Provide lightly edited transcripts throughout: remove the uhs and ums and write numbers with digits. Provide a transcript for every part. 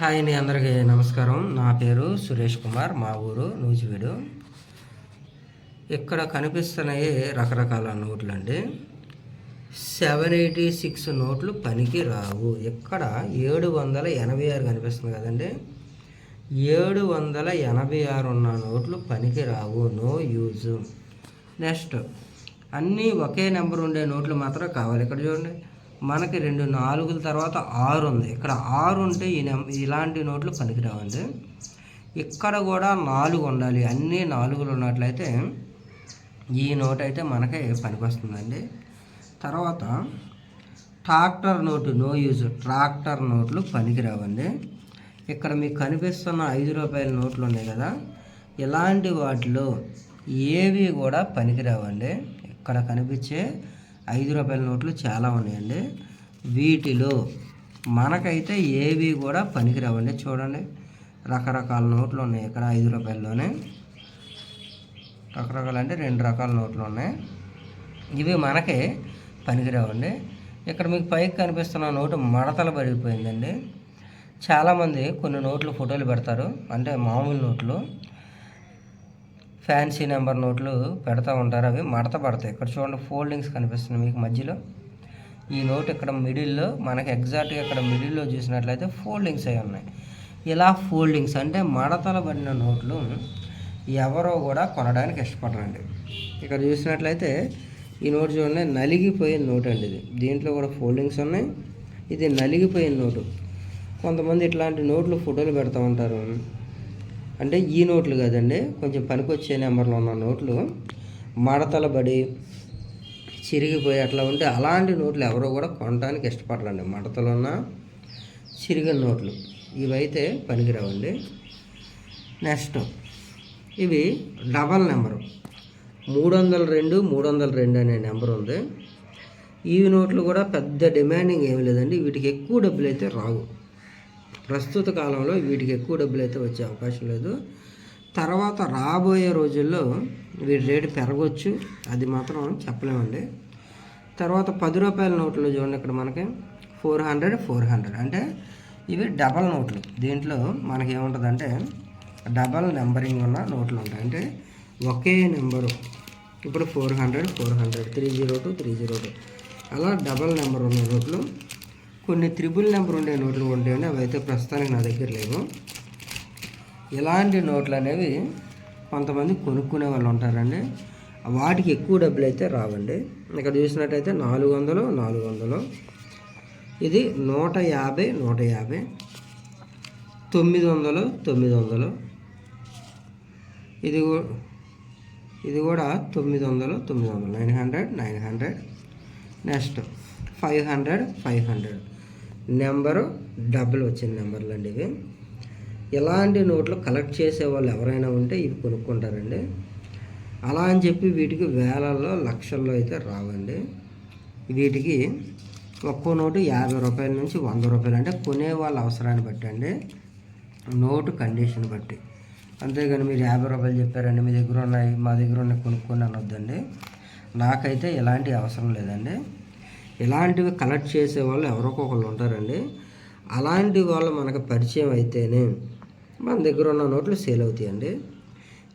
Hi అండి, అందరికీ నమస్కారం. నా పేరు సురేష్ కుమార్, మా ఊరు నూజివీడు. ఇక్కడ కనిపిస్తున్నాయి రకరకాల నోట్లు అండి. 786 నోట్లు పనికి రావు. ఇక్కడ 786 కనిపిస్తుంది కదండి. 786 ఉన్న నోట్లు పనికి రావు, నో యూజ్. నెక్స్ట్, అన్నీ ఒకే నెంబర్ ఉండే నోట్లు మాత్రం కావాలి. ఇక్కడ చూడండి, మనకి 2 4 తర్వాత 6 ఉంది. ఇక్కడ 6 ఉంటే ఇలాంటి నోట్లు పనికిరావండి. ఇక్కడ కూడా 4 ఉండాలి. అన్నీ 4లు ఉన్నట్లయితే ఈ నోట్ అయితే మనకి పనికొస్తుందండి. తర్వాత tractor note, no use. Tractor నోట్లు పనికిరావండి. ఇక్కడ మీకు కనిపిస్తున్న 5 రూపాయల నోట్లు ఉన్నాయి కదా, ఇలాంటి వాటిలో ఏవి కూడా పనికిరావండి. ఇక్కడ కనిపించే 5 రూపాయల నోట్లు చాలా ఉన్నాయండి. వీటిలో మనకైతే ఏవి కూడా పనికిరావండి. చూడండి, రకరకాల నోట్లు ఉన్నాయి. ఇక్కడ 5 రూపాయల్లోనే రకరకాలు అంటే 2 రకాల నోట్లు ఉన్నాయి. ఇవి మనకి పనికిరావండి. ఇక్కడ మీకు పైకి కనిపిస్తున్న నోటు మడతలు పడిపోయిందండి. చాలామంది కొన్ని నోట్లు ఫోటోలు పెడతారు, అంటే మామూలు నోట్లు, ఫ్యాన్సీ నెంబర్ నోట్లు పెడతా ఉంటారు. అవి మడత పడతాయి. ఇక్కడ చూడండి, ఫోల్డింగ్స్ కనిపిస్తున్నాయి మీకు మధ్యలో. ఈ నోట్ ఇక్కడ మిడిల్లో, మనకి ఎగ్జాక్ట్గా ఇక్కడ మిడిల్లో చూసినట్లయితే ఫోల్డింగ్స్ అయి ఉన్నాయి. ఇలా ఫోల్డింగ్స్ అంటే మడతలు పడిన నోట్లు ఎవరో కూడా కొనడానికి ఇష్టపడరండి. ఇక్కడ చూసినట్లయితే ఈ నోట్ చూడండి, నలిగిపోయిన నోట్ అండి ఇది. దీంట్లో కూడా ఫోల్డింగ్స్ ఉన్నాయి. ఇది నలిగిపోయిన నోటు. కొంతమంది ఇట్లాంటి నోట్లు ఫోటోలు పెడతా ఉంటారు. అంటే ఈ నోట్లు కాదండి, కొంచెం పనికొచ్చే నెంబర్లో ఉన్న నోట్లు మడతలు పడి చిరిగిపోయి అట్లా ఉంటే అలాంటి నోట్లు ఎవరో కూడా కొనడానికి ఇష్టపడరండి. మడతలు ఉన్న చిరిగిన నోట్లు ఇవైతే పనికిరావండి. నెక్స్ట్, ఇవి డబల్ నెంబరు 302 302 అనే నెంబర్ ఉంది. ఈ నోట్లు కూడా పెద్ద డిమాండింగ్ ఏమి లేదండి. వీటికి ఎక్కువ డబ్బులు అయితే రావు. ప్రస్తుత కాలంలో వీటికి ఎక్కువ డబ్బులు అయితే వచ్చే అవకాశం లేదు. తర్వాత రాబోయే రోజుల్లో వీటి రేటు పెరగవచ్చు, అది మాత్రం చెప్పలేమండి. తర్వాత 10 రూపాయల నోట్లు చూడండి, ఇక్కడ మనకి 400 అంటే ఇవి డబల్ నోట్లు. దీంట్లో మనకి ఏముంటుందంటే డబల్ నెంబరింగ్ ఉన్న నోట్లు ఉంటాయి. అంటే ఒకే నెంబరు, ఇప్పుడు 400 302 302 అలా డబల్ నెంబర్ ఉన్న నోట్లు. కొన్ని త్రిబుల్ నెంబర్ ఉండే నోట్లు ఉంటాయండి, అవి అయితే ప్రస్తుతానికి నా దగ్గర లేవు. ఇలాంటి నోట్లు అనేవి కొంతమంది కొనుక్కునే వాళ్ళు ఉంటారండి. వాటికి ఎక్కువ డబ్బులు అయితే రావండి. ఇక్కడ చూసినట్టయితే 400 ఇది 150 900 ఇది కూడా 900 900 నెక్స్ట్ 500 నెంబరు డబ్బులు వచ్చిన నెంబర్లు అండి ఇవి. ఇలాంటి నోట్లు కలెక్ట్ చేసే వాళ్ళు ఎవరైనా ఉంటే ఇవి కొనుక్కుంటారండి. అలా అని చెప్పి వీటికి వేలల్లో లక్షల్లో అయితే రావండి. వీటికి ఒక్కో నోటు 50 రూపాయల నుంచి 100 రూపాయలు, అంటే కొనే వాళ్ళ అవసరాన్ని బట్టి అండి, నోటు కండిషన్ బట్టి. అంతేగాని మీరు 50 రూపాయలు చెప్పారండి, మీ దగ్గర ఉన్నాయి, మా దగ్గర ఉన్నాయి, కొనుక్కొని అనొద్దండి. నాకైతే ఎలాంటి అవసరం లేదండి. ఇలాంటివి కలెక్ట్ చేసే వాళ్ళు ఎవరికొకళ్ళు ఉంటారండి. అలాంటి వాళ్ళు మనకు పరిచయం అయితేనే మన దగ్గర ఉన్న నోట్లు సేల్ అవుతాయండి.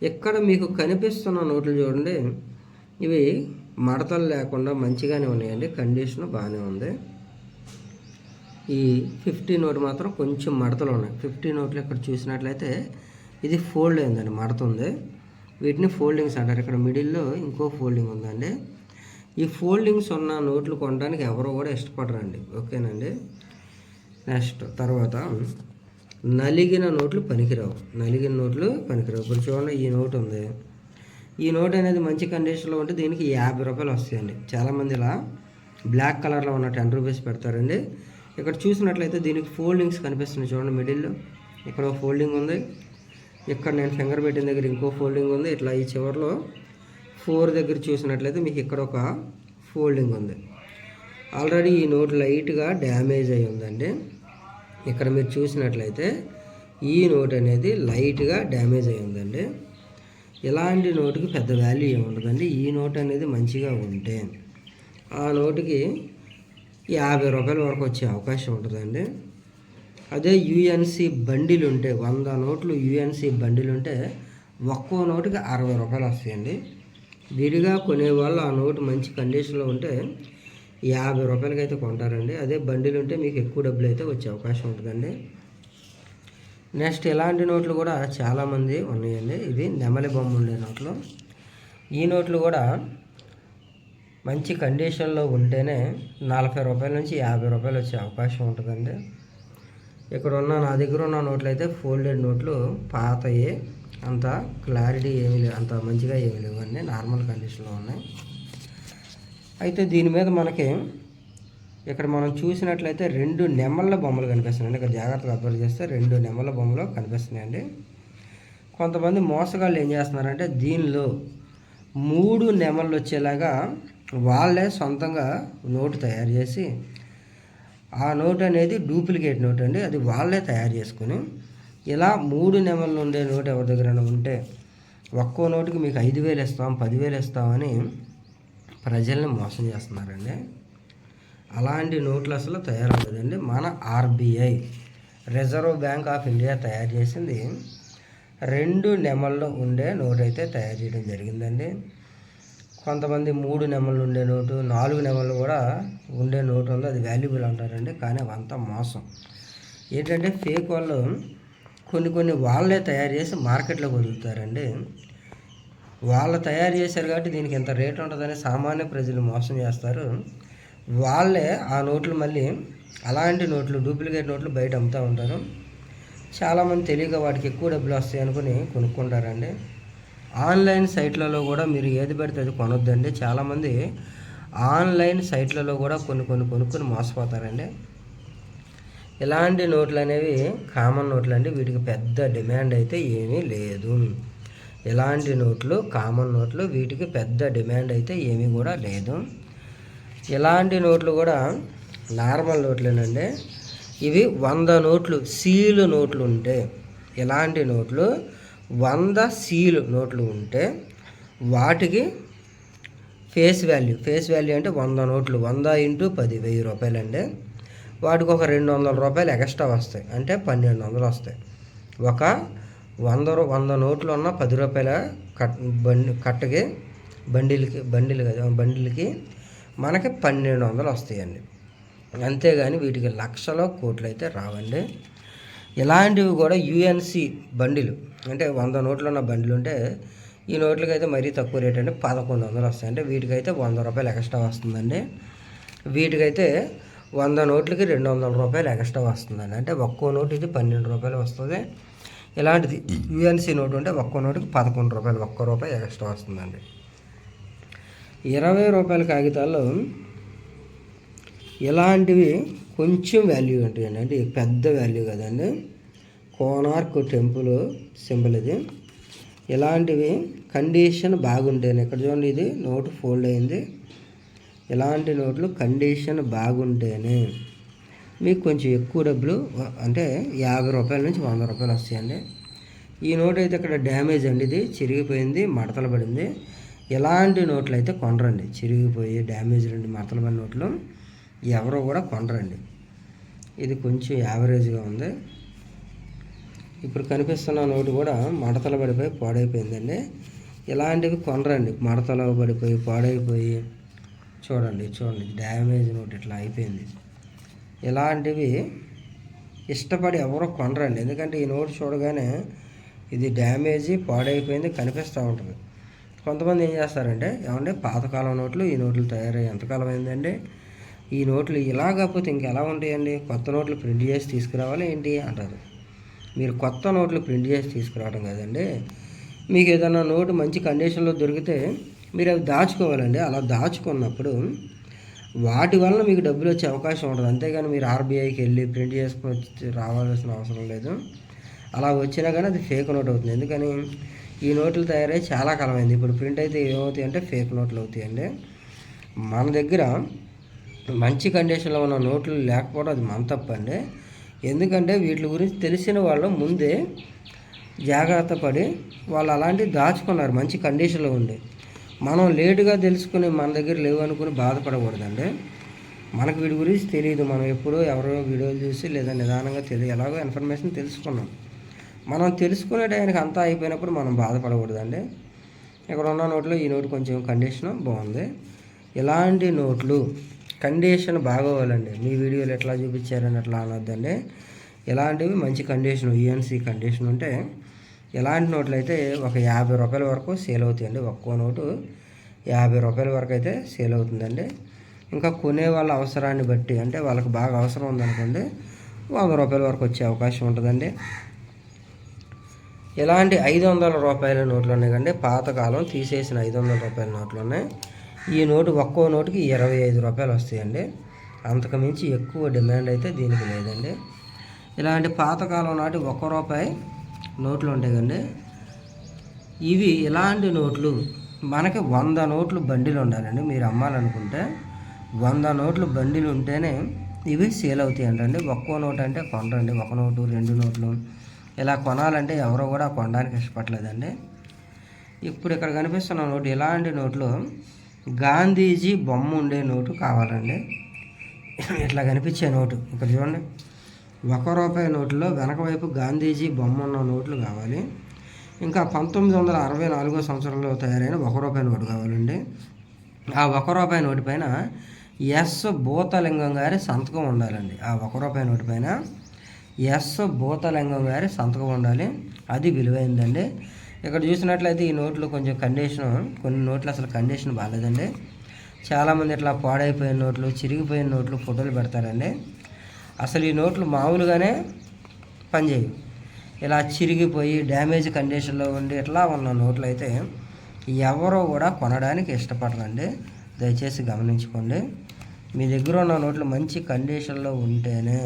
ఇక్కడ మీకు కనిపిస్తున్న నోట్లు చూడండి, ఇవి మడతలు లేకుండా మంచిగానే ఉన్నాయండి, కండిషన్ బాగానే ఉంది. ఈ 50 నోట్ మాత్రం కొంచెం మడతలు ఉన్నాయి. 50 నోట్లు ఇక్కడ చూసినట్లయితే ఇది ఫోల్డ్ అయిందండి, మడత ఉంది. వీటిని ఫోల్డింగ్స్ అంటారు. ఇక్కడ మిడిల్లో ఇంకో ఫోల్డింగ్ ఉందండి. ఈ ఫోల్డింగ్స్ ఉన్న నోట్లు కొనడానికి ఎవరో కూడా ఇష్టపడరండి. ఓకేనండి. నెక్స్ట్, తర్వాత నలిగిన నోట్లు పనికిరావు. ఇప్పుడు చూడండి, ఈ నోట్ ఉంది. ఈ నోట్ అనేది మంచి కండిషన్లో ఉంటే దీనికి 50 రూపాయలు వస్తాయండి. చాలామంది ఇలా బ్లాక్ కలర్లో ఉన్న 10 రూపీస్ పెడతారండి. ఇక్కడ చూసినట్లయితే దీనికి ఫోల్డింగ్స్ కనిపిస్తున్నాయి చూడండి. మిడిల్లో ఇక్కడ ఒక ఫోల్డింగ్ ఉంది, ఇక్కడ నేను ఫింగర్ పెట్టిన దగ్గర ఇంకో ఫోల్డింగ్ ఉంది. ఇట్లా ఈ చివరిలో 4 దగ్గర చూసినట్లయితే మీకు ఇక్కడ ఒక ఫోల్డింగ్ ఉంది. ఆల్రెడీ ఈ నోట్ లైట్గా డ్యామేజ్ అయి ఉందండి. ఇక్కడ మీరు చూసినట్లయితే ఈ నోట్ అనేది లైట్గా డ్యామేజ్ అయి ఉందండి. ఇలాంటి నోటుకి పెద్ద వాల్యూ ఏముండదండి. ఈ నోట్ అనేది మంచిగా ఉంటే ఆ నోటుకి 50 రూపాయల వరకు వచ్చే అవకాశం ఉంటుందండి. అదే యూఎన్సి బండిలు ఉంటే 100 నోట్లు యూఎన్సి బండిలు ఉంటే ఒక్కో నోటుకి 60 రూపాయలు వస్తాయండి. విడిగా కొనేవాళ్ళు ఆ నోటు మంచి కండిషన్లో ఉంటే 50 రూపాయలకి అయితే కొంటారండి. అదే బండిలు ఉంటే మీకు ఎక్కువ డబ్బులు అయితే వచ్చే అవకాశం ఉంటుందండి. నెక్స్ట్ ఇలాంటి నోట్లు కూడా చాలామంది ఉన్నాయండి. ఇది నెమలి బొమ్మ ఉండే నోట్లు. ఈ నోట్లు కూడా మంచి కండిషన్లో ఉంటేనే 40 రూపాయల నుంచి 50 రూపాయలు వచ్చే అవకాశం ఉంటుందండి. ఇక్కడ ఉన్న నా దగ్గర ఉన్న నోట్లు అయితే ఫోల్డెడ్ నోట్లు పాతయి, అంత క్లారిటీ ఏమీ లేదు, అంత మంచిగా ఏమీ లేవండి, నార్మల్ కండిషన్లో ఉన్నాయి. అయితే దీని మీద మనకి ఇక్కడ మనం చూసినట్లయితే 2 నెమళ్ళ బొమ్మలు కనిపిస్తున్నాయండి. ఇక్కడ జాగ్రత్తగా అబ్జర్వ్ చేస్తే 2 నెమళ్ళ బొమ్మలు కనిపిస్తున్నాయండి. కొంతమంది మోసగాళ్ళు ఏం చేస్తున్నారంటే దీనిలో 3 నెమళ్ళు వచ్చేలాగా వాళ్ళే సొంతంగా నోటు తయారు చేసి, ఆ నోట్ అనేది డూప్లికేట్ నోట్ అండి, అది వాళ్ళే తయారు చేసుకుని ఇలా 3 నెమళ్ళు ఉండే నోటు ఎవరి దగ్గర ఉంటే ఒక్కో నోటుకి మీకు 5,000 ఇస్తాం, 10,000 ఇస్తామని ప్రజల్ని మోసం చేస్తున్నారండి. అలాంటి నోట్లు అసలు తయారవ్వదండి. మన RBI reserve bank of India తయారు చేసింది 2 నెమళ్ళు ఉండే నోటు అయితే తయారు చేయడం జరిగిందండి. కొంతమంది 3 నెమళ్ళు ఉండే నోటు, 4 నెమళ్ళు కూడా ఉండే నోటు ఉంది, అది వాల్యుబుల్ అంటారండి. కానీ అవంతా మోసం. ఏంటంటే ఫేక్ వాళ్ళు కొన్ని వాళ్ళే తయారు చేసి మార్కెట్లో వదులుతారండి. వాళ్ళు తయారు చేశారు కాబట్టి దీనికి ఎంత రేట్ ఉంటుందని సామాన్య ప్రజలు మోసం చేస్తారు. వాళ్ళే ఆ నోట్లు మళ్ళీ అలాంటి నోట్లు డూప్లికేట్ నోట్లు బయట అమ్ముతూ ఉంటారు. చాలామంది తెలియక వాటికి ఎక్కువ డబ్బులు వస్తాయి అనుకుని కొనుక్కుంటారండి. ఆన్లైన్ సైట్లలో కూడా మీరు ఏది పెడితే అది కొనొద్దండి. చాలామంది ఆన్లైన్ సైట్లలో కూడా కొనుక్కొని మోసపోతారండి. ఇలాంటి నోట్లు అనేవి కామన్ నోట్లు అండి, వీటికి పెద్ద డిమాండ్ అయితే ఏమీ లేదు. ఇలాంటి నోట్లు కామన్ నోట్లు, వీటికి పెద్ద డిమాండ్ అయితే ఏమీ కూడా లేదు. ఇలాంటి నోట్లు కూడా నార్మల్ నోట్లేనండి. ఇవి 100 నోట్లు సీలు నోట్లు ఉంటే, ఇలాంటి నోట్లు 100 సీలు నోట్లు ఉంటే వాటికి ఫేస్ వాల్యూ అంటే 100 నోట్లు 100 × 10 1000 రూపాయలండి. వాటికి ఒక 200 రూపాయలు ఎక్స్ట్రా వస్తాయి, అంటే 1200 వస్తాయి. ఒక 100 నోట్లు ఉన్న 10 రూపాయల కట్టకి బండిల్కి మనకి 1200 వస్తాయండి. అంతేగాని వీటికి లక్షలో కోట్లు అయితే రావండి. ఇలాంటివి కూడా యూఎన్సి బండిలు అంటే 100 నోట్లు ఉన్న బండిలు ఉంటే ఈ నోట్లకి అయితే మరీ తక్కువ రేట్ అండి, 1100 వస్తాయి. అంటే వీటికైతే 100 రూపాయలు ఎక్స్ట్రా వస్తుందండి. వీటికైతే 100 నోట్లకి 200 రూపాయలు ఎక్స్ట్రా వస్తుందండి. అంటే ఒక్కో నోటు ఇది 12 రూపాయలు వస్తుంది. ఇలాంటిది యూఎన్సి నోటు ఉంటే ఒక్కో నోటుకి 11 రూపాయలు, ₹1 ఎక్స్ట్రా వస్తుందండి. 20 రూపాయల కాగితాల్లో ఇలాంటివి కొంచెం వాల్యూ ఉంటాయండి, అంటే పెద్ద వాల్యూ కదండి. కోనార్క్ టెంపుల్ సింబల్ ఇది. ఇలాంటివి కండిషన్ బాగుంటేనే, ఇక్కడ చూడండి ఇది నోటు ఫోల్డ్ అయింది. ఇలాంటి నోట్లు కండిషన్ బాగుంటేనే మీకు కొంచెం ఎక్కువ డబ్బులు అంటే 50 రూపాయల నుంచి 100 రూపాయలు వస్తాయండి. ఈ నోట్ అయితే ఇక్కడ డ్యామేజ్ అండి, ఇది చిరిగిపోయింది, మడతలు పడింది. ఇలాంటి నోట్లు అయితే కొనరండి, చిరిగిపోయి డ్యామేజ్ నుండి మడతలు పడిన నోట్లు ఎవరో కూడా కొనరండి. ఇది కొంచెం యావరేజ్గా ఉంది. ఇప్పుడు కనిపిస్తున్న నోటు కూడా మడతలు పడిపోయి పాడైపోయిందండి. ఇలాంటివి కొనరండి, మడతలు పడిపోయి పాడైపోయి చూడండి డ్యామేజ్ నోట్ ఇట్లా అయిపోయింది. ఇలాంటివి ఇష్టపడి ఎవరో కొనరండి, ఎందుకంటే ఈ నోటు చూడగానే ఇది డ్యామేజీ పాడైపోయింది కనిపిస్తూ ఉంటుంది. కొంతమంది ఏం చేస్తారంటే, ఏమంటే పాతకాలం నోట్లు ఈ నోట్లు తయారయ్యి ఎంతకాలం అయిందండి, ఈ నోట్లు ఇలా కాకపోతే ఇంకెలా ఉంటాయండి, కొత్త నోట్లు ప్రింట్ చేసి తీసుకురావాలి ఏంటి అంటారు. మీరు కొత్త నోట్లు ప్రింట్ చేసి తీసుకురావడం కదండి, మీకు ఏదైనా నోటు మంచి కండిషన్లో దొరికితే మీరు అవి దాచుకోవాలండి. అలా దాచుకున్నప్పుడు వాటి వల్ల మీకు డబ్బులు వచ్చే అవకాశం ఉంటుంది. అంతేగాని మీరు ఆర్బీఐకి వెళ్ళి ప్రింట్ చేసుకుని రావాల్సిన అవసరం లేదు. అలా వచ్చినా కానీ అది ఫేక్ నోట్ అవుతుంది. ఎందుకని ఈ నోట్లు తయారై చాలా కాలం అయింది, ఇప్పుడు ప్రింట్ అయితే ఏమవుతాయి అంటే ఫేక్ నోట్లు అవుతాయండి. మన దగ్గర మంచి కండిషన్లో ఉన్న నోట్లు లేకపోవడం అది మన తప్పండి. ఎందుకంటే వీటి గురించి తెలిసిన వాళ్ళు ముందే జాగ్రత్త పడి వాళ్ళు అలాంటివి దాచుకున్నారు మంచి కండిషన్లో ఉండి. మనం లేటుగా తెలుసుకుని మన దగ్గర లేవు అనుకుని బాధపడకూడదండి. మనకు వీడి గురించి తెలియదు. మనం ఎప్పుడూ ఎవరో వీడియోలు చూసి లేదా నిదానంగా ఎలాగో ఇన్ఫర్మేషన్ తెలుసుకున్నాం. మనం తెలుసుకునే టైంకి అంతా అయిపోయినప్పుడు మనం బాధపడకూడదండి. ఇక్కడ ఉన్న నోట్లో ఈ నోటు కొంచెం కండిషన్ బాగుంది. ఇలాంటి నోట్లు కండిషన్ బాగోవాలండి. మీ వీడియోలు ఎట్లా చూపించారని అట్లా అనొద్దండి. ఇలాంటివి మంచి కండిషన్ యూఎన్సీ కండిషన్ ఉంటే ఇలాంటి నోట్లు అయితే ఒక 50 రూపాయల వరకు సేల్ అవుతాయండి. ఒక్కో నోటు 50 రూపాయల వరకు అయితే సేల్ అవుతుందండి. ఇంకా కొనే వాళ్ళ అవసరాన్ని బట్టి, అంటే వాళ్ళకి బాగా అవసరం ఉందనుకోండి 100 రూపాయల వరకు వచ్చే అవకాశం ఉంటుందండి. ఇలాంటి 500 రూపాయల నోట్లు ఉన్నాయి కండి, పాతకాలం తీసేసిన 500 రూపాయల నోట్లు ఉన్నాయి. ఈ నోటు ఒక్కో నోటుకి 25 రూపాయలు వస్తాయండి. అంతకుమించి ఎక్కువ డిమాండ్ అయితే దీనికి లేదండి. ఇలాంటి పాతకాలం నాటి 1 రూపాయి నోట్లు ఉంటాయి కండి. ఇవి ఇలాంటి నోట్లు మనకి 100 నోట్లు బండిలు ఉండాలండి. మీరు అమ్మాలనుకుంటే 100 నోట్లు బండిలు ఉంటేనే ఇవి సేల్ అవుతాయి అంటండి. ఒక్కో నోటు అంటే కొనరండి. 1 నోటు 2 నోట్లు ఇలా కొనాలంటే ఎవరో కూడా కొనడానికి ఇష్టపడలేదండి. ఇప్పుడు ఇక్కడ కనిపిస్తున్న నోటు, ఇలాంటి నోట్లు గాంధీజీ బొమ్మ ఉండే నోటు కావాలండి. ఇట్లా కనిపించే నోటు ఇక్కడ చూడండి. 1 రూపాయి నోట్లో వెనక వైపు గాంధీజీ బొమ్మ ఉన్న నోట్లు కావాలి. ఇంకా 1964 సంవత్సరంలో తయారైన 1 రూపాయి నోటు కావాలండి. ఆ 1 రూపాయి నోటు పైన ఎస్ భూతలింగం గారి సంతకం ఉండాలండి. ఆ 1 రూపాయి నోటు పైన ఎస్ భూతలింగం గారి సంతకం ఉండాలి. అది విలువైందండి. ఇక్కడ చూసినట్లయితే ఈ నోట్లు కొంచెం కండిషన్, కొన్ని నోట్లు అసలు కండిషన్ బాగాలేదండి. చాలామంది ఇట్లా పాడైపోయిన నోట్లు, చిరిగిపోయిన నోట్లు ఫోటోలు పెడతారండి. అసలు ఈ నోట్లు మామూలుగానే పనిచేయవు. ఇలా చిరిగిపోయి డ్యామేజ్ కండిషన్లో ఉండి ఇట్లా ఉన్న నోట్లు అయితే ఎవరో కూడా కొనడానికి ఇష్టపడరండి. దయచేసి గమనించుకోండి. మీ దగ్గర ఉన్న నోట్లు మంచి కండిషన్లో ఉంటేనే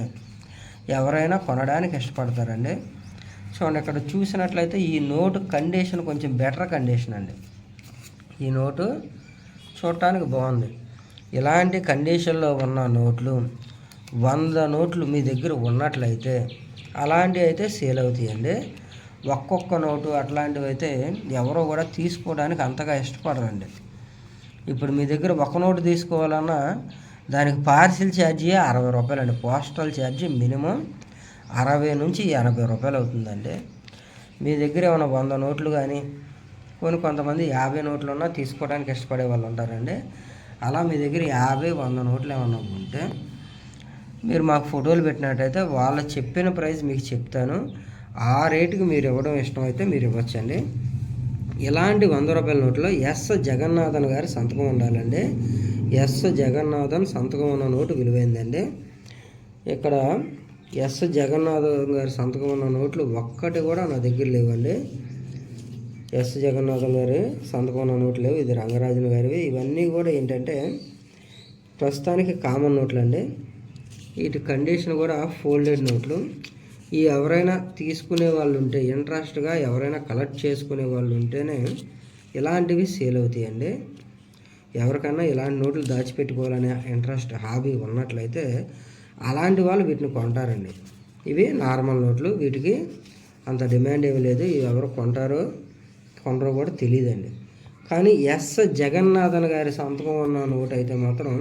ఎవరైనా కొనడానికి ఇష్టపడతారండి. చూడండి, ఇక్కడ చూసినట్లయితే ఈ నోటు కండిషన్ కొంచెం బెటర్ కండిషన్ అండి. ఈ నోటు చూడటానికి బాగుంది. ఇలాంటి కండిషన్లో ఉన్న నోట్లు 100 నోట్లు మీ దగ్గర ఉన్నట్లయితే అలాంటివి అయితే సేల్ అవుతాయండి. ఒక్కొక్క నోటు అట్లాంటివి అయితే ఎవరో కూడా తీసుకోవడానికి అంతగా ఇష్టపడరండి. ఇప్పుడు మీ దగ్గర 1 నోటు తీసుకోవాలన్నా దానికి పార్సిల్ ఛార్జీ 60 రూపాయలండి. పోస్టల్ ఛార్జీ మినిమం 60 నుంచి 80 రూపాయలు అవుతుందండి. మీ దగ్గర ఏమైనా 100 నోట్లు కానీ కొంతమంది 50 నోట్లు ఉన్నా తీసుకోవడానికి ఇష్టపడే వాళ్ళు ఉంటారండి. అలా మీ దగ్గర 50, 100 నోట్లు ఏమన్నా ఉంటే మీరు మాకు ఫోటోలు పెట్టినట్టయితే వాళ్ళు చెప్పిన ప్రైస్ మీకు చెప్తాను. ఆ రేటుకి మీరు ఇవ్వడం ఇష్టమైతే మీరు ఇవ్వచ్చండి. ఇలాంటి 100 రూపాయల నోట్లో ఎస్ జగన్నాథన్ గారి సంతకం ఉండాలండి. ఎస్ జగన్నాథన్ సంతకం ఉన్న నోటు విలువైందండి. ఇక్కడ ఎస్ జగన్నాథన్ గారి సంతకం ఉన్న నోట్లు ఒక్కటి కూడా నా దగ్గర లేవండి. ఎస్ జగన్నాథన్ గారి సంతకం ఉన్న నోట్లు లేవు. ఇది రంగరాజన్ గారివి. ఇవన్నీ కూడా ఏంటంటే ప్రస్తుతానికి కామన్ నోట్లు అండి. వీటి కండిషన్ కూడా ఫోల్డెడ్ నోట్లు. ఈ ఎవరైనా తీసుకునే వాళ్ళు ఉంటే, ఇంట్రెస్ట్గా ఎవరైనా కలెక్ట్ చేసుకునే వాళ్ళు ఉంటేనే ఇలాంటివి సేల్ అవుతాయండి. ఎవరికైనా ఇలాంటి నోట్లు దాచిపెట్టుకోవాలనే ఇంట్రెస్ట్, హాబీ ఉన్నట్లయితే అలాంటి వాళ్ళు వీటిని కొంటారండి. ఇవి నార్మల్ నోట్లు, వీటికి అంత డిమాండ్ ఏమీ లేదు. ఇవి ఎవరు కొనరో కూడా తెలియదండి. కానీ ఎస్ జగన్నాథన్ గారి సంతకం ఉన్న నోట్ అయితే మాత్రం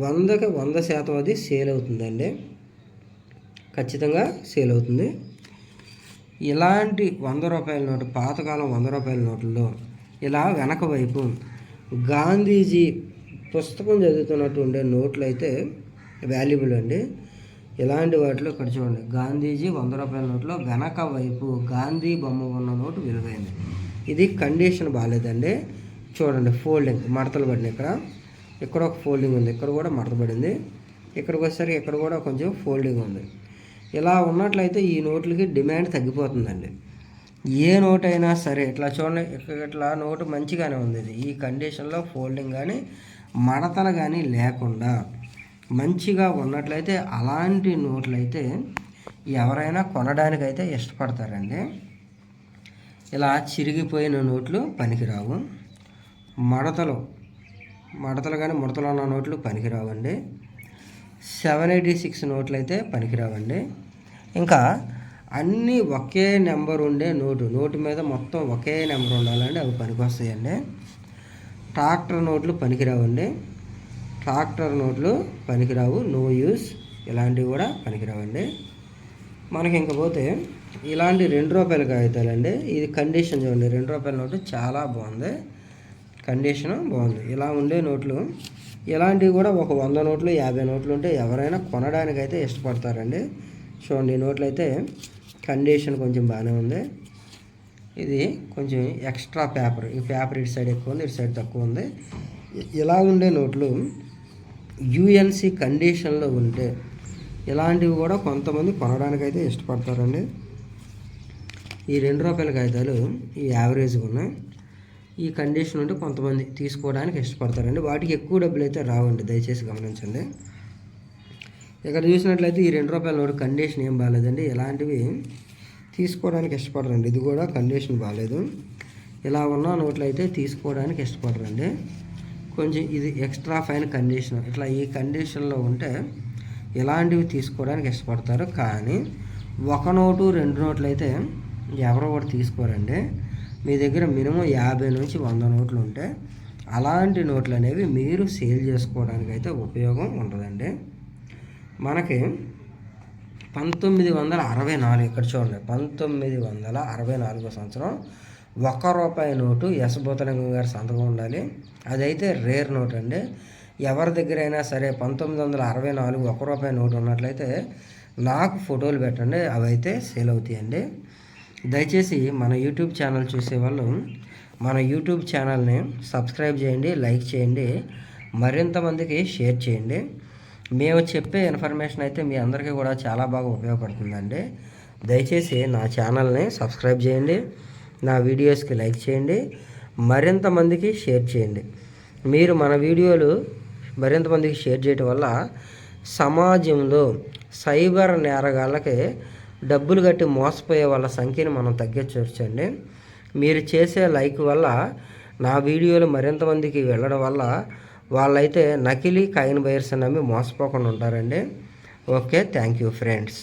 100కి 100% అది సేల్ అవుతుందండి. ఖచ్చితంగా సేల్ అవుతుంది. ఇలాంటి 100 రూపాయల నోటు, పాతకాలం 100 రూపాయల నోట్లలో ఇలా వెనక వైపు గాంధీజీ పుస్తకం చదువుతున్నట్టు ఉండే నోట్లు అయితే వాల్యుబుల్ అండి. ఇలాంటి వాటిలో ఇక్కడ చూడండి, గాంధీజీ 100 రూపాయల నోట్లో వెనక వైపు గాంధీ బొమ్మ ఉన్న నోటు విలువైంది. ఇది కండిషన్ బాగాలేదండి. చూడండి, ఫోల్డింగ్ మడతలు పడినాయి. ఇక్కడ ఒక ఫోల్డింగ్ ఉంది, ఇక్కడ కూడా మడతపడింది. ఇక్కడికి వచ్చేసరికి ఇక్కడ కూడా కొంచెం ఫోల్డింగ్ ఉంది. ఇలా ఉన్నట్లయితే ఈ నోట్లకి డిమాండ్ తగ్గిపోతుందండి. ఏ నోట్ అయినా సరే ఇట్లా చూడండి, ఇట్లా నోటు మంచిగానే ఉంది. ఇది ఈ కండిషన్లో ఫోల్డింగ్ కానీ మడతలు కానీ లేకుండా మంచిగా ఉన్నట్లయితే అలాంటి నోట్లు అయితే ఎవరైనా కొనడానికైతే ఇష్టపడతారండి. ఇలా చిరిగిపోయిన నోట్లు పనికిరావు. మడతలు కానీ ముడతలు ఉన్న నోట్లు పనికిరావండి. 786 నోట్లు అయితే పనికిరావండి. ఇంకా అన్నీ ఒకే నెంబర్ ఉండే నోటు మీద మొత్తం ఒకే నెంబర్ ఉండాలండి, అవి పనికొస్తాయండి. ట్రాక్టర్ నోట్లు పనికిరావండి. ట్రాక్టర్ నోట్లు పనికిరావు, నో యూస్, ఇలాంటివి కూడా పనికిరావండి. మనకి ఇంకపోతే ఇలాంటి ₹2 కాగితాలండి. ఇది కండిషన్ చూడండి, ₹2 నోటు చాలా బాగుంది, కండిషను బాగుంది. ఇలా ఉండే నోట్లు ఇలాంటివి కూడా ఒక 100 నోట్లు 50 నోట్లు ఉంటే ఎవరైనా కొనడానికైతే ఇష్టపడతారండి. చూడండి ఈ నోట్లు అయితే కండిషన్ కొంచెం బాగానే ఉంది. ఇది కొంచెం ఎక్స్ట్రా పేపర్, ఈ పేపర్ ఇటు సైడ్ ఎక్కువ ఉంది, ఇటు సైడ్ తక్కువ ఉంది. ఇలా ఉండే నోట్లు యూఎన్సి కండిషన్లో ఉంటే ఇలాంటివి కూడా కొంతమంది కొనడానికైతే ఇష్టపడతారండి. ఈ ₹2 కాగితాలు ఈ యావరేజ్గా ఉన్నాయి. ఈ కండిషన్ ఉంటే కొంతమంది తీసుకోవడానికి ఇష్టపడతారండి. వాటికి ఎక్కువ డబ్బులు అయితే రావండి, దయచేసి గమనించండి. ఇక్కడ చూసినట్లయితే ఈ ₹2 నోటు కండిషన్ ఏం బాగాలేదండి, ఇలాంటివి తీసుకోవడానికి ఇష్టపడరండి. ఇది కూడా కండిషన్ బాగాలేదు. ఇలా ఉన్న నోట్లు అయితే తీసుకోవడానికి ఇష్టపడరండి. కొంచెం ఇది ఎక్స్ట్రా ఫైన్ కండిషన్, ఇట్లా ఈ కండిషన్లో ఉంటే ఇలాంటివి తీసుకోవడానికి ఇష్టపడతారు. కానీ 1 నోటు 2 నోట్లు అయితే ఎవరో ఒకటి తీసుకోరండి. మీ దగ్గర మినిమం 50 నుంచి 100 నోట్లు ఉంటే అలాంటి నోట్లు అనేవి మీరు సేల్ చేసుకోవడానికి అయితే ఉపయోగం ఉంటుందండి. మనకి 1964 ఇక్కడ చూడండి, 1964 సంవత్సరం ₹1 నోటు ఎస్ భూతలింగం గారి సంతకం ఉండాలి. అదైతే రేర్ నోట్ అండి. ఎవరి దగ్గర అయినా సరే 1964 ₹1 నోటు ఉన్నట్లయితే నాకు ఫోటోలు పెట్టండి, అవి అయితే సేల్ అవుతాయండి. దయచేసి మన యూట్యూబ్ ఛానల్ చూసేవాళ్ళు మన యూట్యూబ్ ఛానల్ని సబ్స్క్రైబ్ చేయండి, లైక్ చేయండి, మరింత మందికి షేర్ చేయండి. మేము చెప్పే ఇన్ఫర్మేషన్ అయితే మీ అందరికీ కూడా చాలా బాగా ఉపయోగపడుతుందండి. దయచేసి నా ఛానల్ని సబ్స్క్రైబ్ చేయండి, నా వీడియోస్కి లైక్ చేయండి, మరింత మందికి షేర్ చేయండి. మీరు మన వీడియోలు మరింత మందికి షేర్ చేయడం వల్ల సమాజంలో సైబర్ నేరగాళ్ళకి డబ్బులు కట్టి మోసపోయే వాళ్ళ సంఖ్యను మనం తగ్గించవచ్చండి. మీరు చేసే లైక్ వల్ల నా వీడియోలు మరింత మందికి వెళ్ళడం వల్ల వాళ్ళైతే నకిలీ కాయిన్ బయర్స్ నమ్మి మోసపోకుండా ఉంటారండి. Okay, thank you friends.